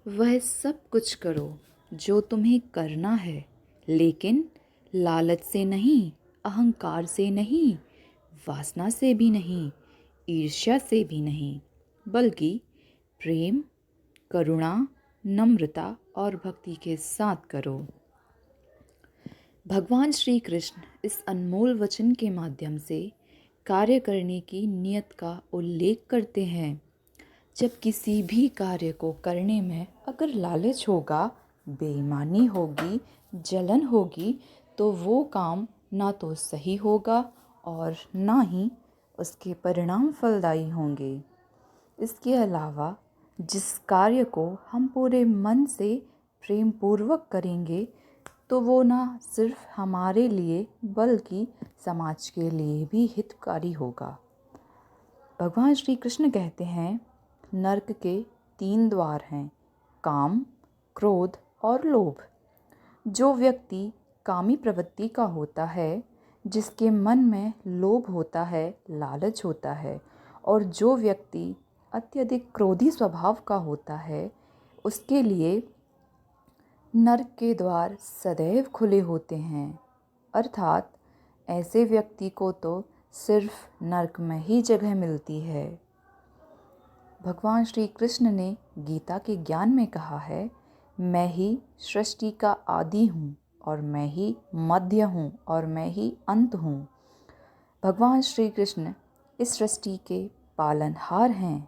वह सब कुछ करो जो तुम्हें करना है, लेकिन लालच से नहीं, अहंकार से नहीं, वासना से भी नहीं, ईर्ष्या से भी नहीं, बल्कि प्रेम, करुणा, नम्रता और भक्ति के साथ करो। भगवान श्री कृष्ण इस अनमोल वचन के माध्यम से कार्य करने की नियत का उल्लेख करते हैं। जब किसी भी कार्य को करने में अगर लालच होगा, बेईमानी होगी, जलन होगी, तो वो काम ना तो सही होगा और ना ही उसके परिणाम फलदायी होंगे। इसके अलावा जिस कार्य को हम पूरे मन से प्रेम पूर्वक करेंगे, तो वो ना सिर्फ हमारे लिए बल्कि समाज के लिए भी हितकारी होगा। भगवान श्री कृष्ण कहते हैं, नरक के 3 द्वार हैं, काम, क्रोध और लोभ। जो व्यक्ति कामी प्रवृत्ति का होता है, जिसके मन में लोभ होता है, लालच होता है, और जो व्यक्ति अत्यधिक क्रोधी स्वभाव का होता है, उसके लिए नरक के द्वार सदैव खुले होते हैं। अर्थात ऐसे व्यक्ति को तो सिर्फ नरक में ही जगह मिलती है। भगवान श्री कृष्ण ने गीता के ज्ञान में कहा है, मैं ही सृष्टि का आदि हूँ और मैं ही मध्य हूँ और मैं ही अंत हूँ। भगवान श्री कृष्ण इस सृष्टि के पालनहार हैं।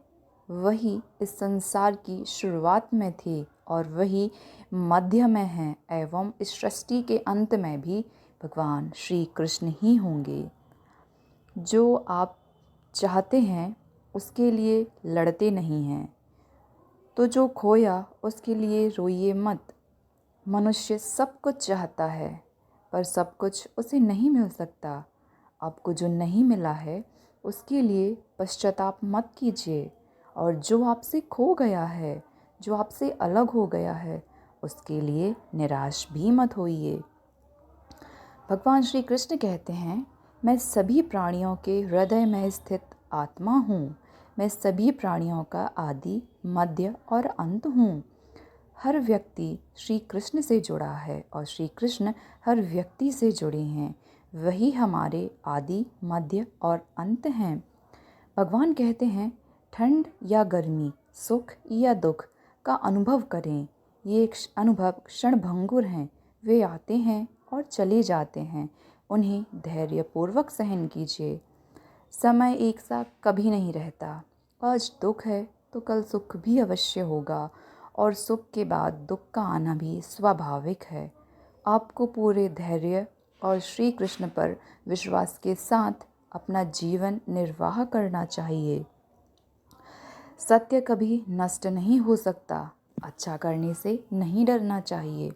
वही इस संसार की शुरुआत में थे और वही मध्य में हैं एवं इस सृष्टि के अंत में भी भगवान श्री कृष्ण ही होंगे। जो आप चाहते हैं उसके लिए लड़ते नहीं हैं, तो जो खोया उसके लिए रोइए मत। मनुष्य सब कुछ चाहता है, पर सब कुछ उसे नहीं मिल सकता। आपको जो नहीं मिला है उसके लिए पश्चाताप मत कीजिए, और जो आपसे खो गया है, जो आपसे अलग हो गया है, उसके लिए निराश भी मत होइए। भगवान श्री कृष्ण कहते हैं, मैं सभी प्राणियों के हृदय में स्थित आत्मा हूँ। मैं सभी प्राणियों का आदि, मध्य और अंत हूँ। हर व्यक्ति श्री कृष्ण से जुड़ा है और श्री कृष्ण हर व्यक्ति से जुड़े हैं। वही हमारे आदि, मध्य और अंत हैं। भगवान कहते हैं, ठंड या गर्मी, सुख या दुख का अनुभव करें। ये अनुभव क्षणभंगुर हैं। वे आते हैं और चले जाते हैं। उन्हें धैर्यपूर्वक सहन कीजिए। समय एक सा कभी नहीं रहता। आज दुख है तो कल सुख भी अवश्य होगा, और सुख के बाद दुख का आना भी स्वाभाविक है। आपको पूरे धैर्य और श्री कृष्ण पर विश्वास के साथ अपना जीवन निर्वाह करना चाहिए। सत्य कभी नष्ट नहीं हो सकता। अच्छा करने से नहीं डरना चाहिए।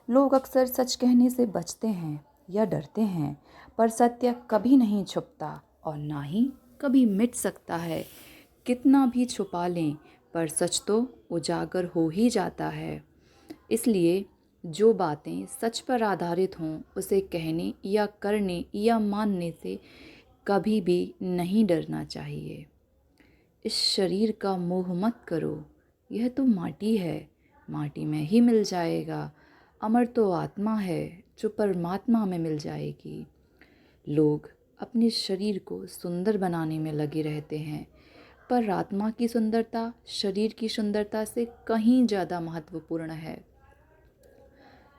लोग अक्सर सच कहने से बचते हैं या डरते हैं, पर सत्य कभी नहीं छुपता और ना ही कभी मिट सकता है। कितना भी छुपा लें, पर सच तो उजागर हो ही जाता है। इसलिए जो बातें सच पर आधारित हों, उसे कहने या करने या मानने से कभी भी नहीं डरना चाहिए। इस शरीर का मोह मत करो। यह तो माटी है, माटी में ही मिल जाएगा। अमर तो आत्मा है जो परमात्मा में मिल जाएगी। लोग अपने शरीर को सुंदर बनाने में लगे रहते हैं, पर आत्मा की सुंदरता शरीर की सुंदरता से कहीं ज़्यादा महत्वपूर्ण है।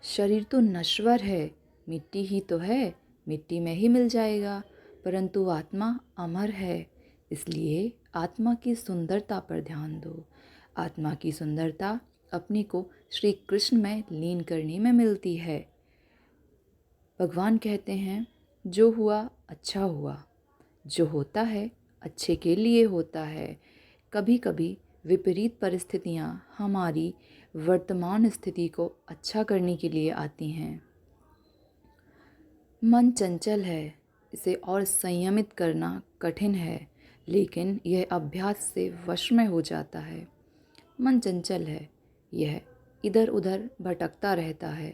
शरीर तो नश्वर है, मिट्टी ही तो है, मिट्टी में ही मिल जाएगा, परंतु आत्मा अमर है। इसलिए आत्मा की सुंदरता पर ध्यान दो। आत्मा की सुंदरता अपने को श्री कृष्ण में लीन करने में मिलती है। भगवान कहते हैं, जो हुआ अच्छा हुआ। जो होता है अच्छे के लिए होता है। कभी कभी विपरीत परिस्थितियाँ हमारी वर्तमान स्थिति को अच्छा करने के लिए आती हैं। मन चंचल है, इसे और संयमित करना कठिन है, लेकिन यह अभ्यास से वश में हो जाता है। मन चंचल है, यह इधर उधर भटकता रहता है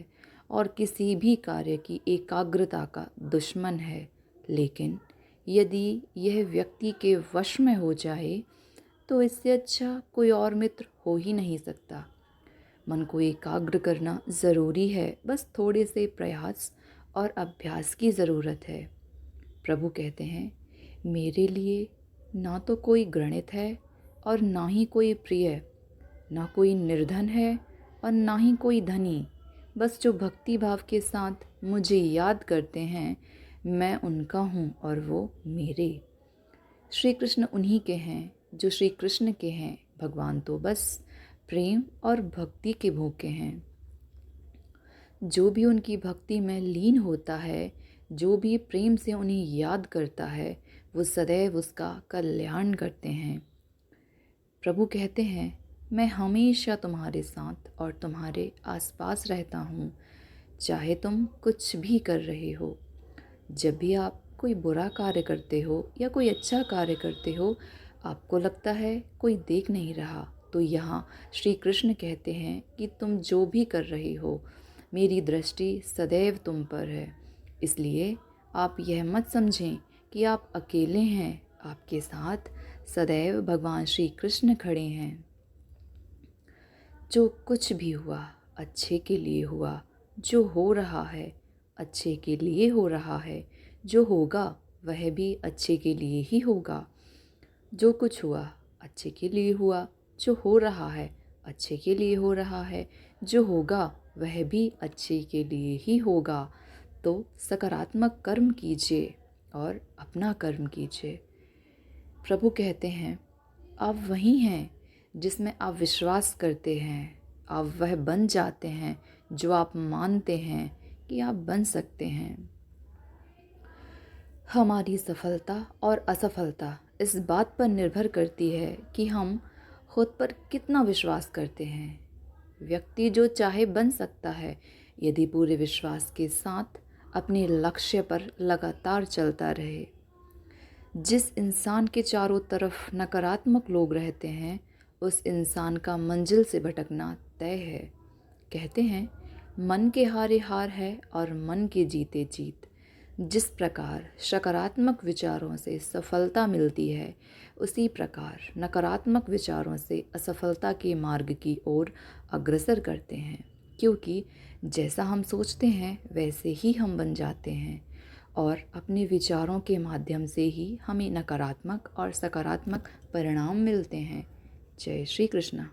और किसी भी कार्य की एकाग्रता का दुश्मन है। लेकिन यदि यह व्यक्ति के वश में हो जाए, तो इससे अच्छा कोई और मित्र हो ही नहीं सकता। मन को एकाग्र करना ज़रूरी है, बस थोड़े से प्रयास और अभ्यास की ज़रूरत है। प्रभु कहते हैं, मेरे लिए ना तो कोई गणित है और ना ही कोई प्रिय, ना कोई निर्धन है और ना ही कोई धनी, बस जो भक्ति भाव के साथ मुझे याद करते हैं, मैं उनका हूँ और वो मेरे। श्री कृष्ण उन्हीं के हैं जो श्री कृष्ण के हैं। भगवान तो बस प्रेम और भक्ति के भूखे हैं। जो भी उनकी भक्ति में लीन होता है, जो भी प्रेम से उन्हें याद करता है, वो सदैव उसका कल्याण करते हैं। प्रभु कहते हैं, मैं हमेशा तुम्हारे साथ और तुम्हारे आसपास रहता हूँ, चाहे तुम कुछ भी कर रहे हो। जब भी आप कोई बुरा कार्य करते हो या कोई अच्छा कार्य करते हो, आपको लगता है कोई देख नहीं रहा, तो यहाँ श्री कृष्ण कहते हैं कि तुम जो भी कर रहे हो, मेरी दृष्टि सदैव तुम पर है। इसलिए आप यह मत समझें कि आप अकेले हैं, आपके साथ सदैव भगवान श्री कृष्ण खड़े हैं। जो कुछ भी हुआ अच्छे के लिए हुआ, जो हो रहा है अच्छे के लिए हो रहा है, जो होगा वह भी अच्छे के लिए ही होगा। जो कुछ हुआ अच्छे के लिए हुआ, जो हो रहा है अच्छे के लिए हो रहा है, जो होगा वह भी अच्छे के लिए ही होगा। तो सकारात्मक कर्म कीजिए और अपना कर्म कीजिए। प्रभु कहते हैं, आप वही हैं जिसमें आप विश्वास करते हैं, आप वह बन जाते हैं जो आप मानते हैं कि आप बन सकते हैं। हमारी सफलता और असफलता इस बात पर निर्भर करती है कि हम खुद पर कितना विश्वास करते हैं। व्यक्ति जो चाहे बन सकता है यदि पूरे विश्वास के साथ अपने लक्ष्य पर लगातार चलता रहे। जिस इंसान के चारों तरफ नकारात्मक लोग रहते हैं, उस इंसान का मंजिल से भटकना तय है। कहते हैं, मन के हारे हार है और मन के जीते जीत। जिस प्रकार सकारात्मक विचारों से सफलता मिलती है, उसी प्रकार नकारात्मक विचारों से असफलता के मार्ग की ओर अग्रसर करते हैं, क्योंकि जैसा हम सोचते हैं वैसे ही हम बन जाते हैं और अपने विचारों के माध्यम से ही हमें नकारात्मक और सकारात्मक परिणाम मिलते हैं। जय श्री कृष्ण।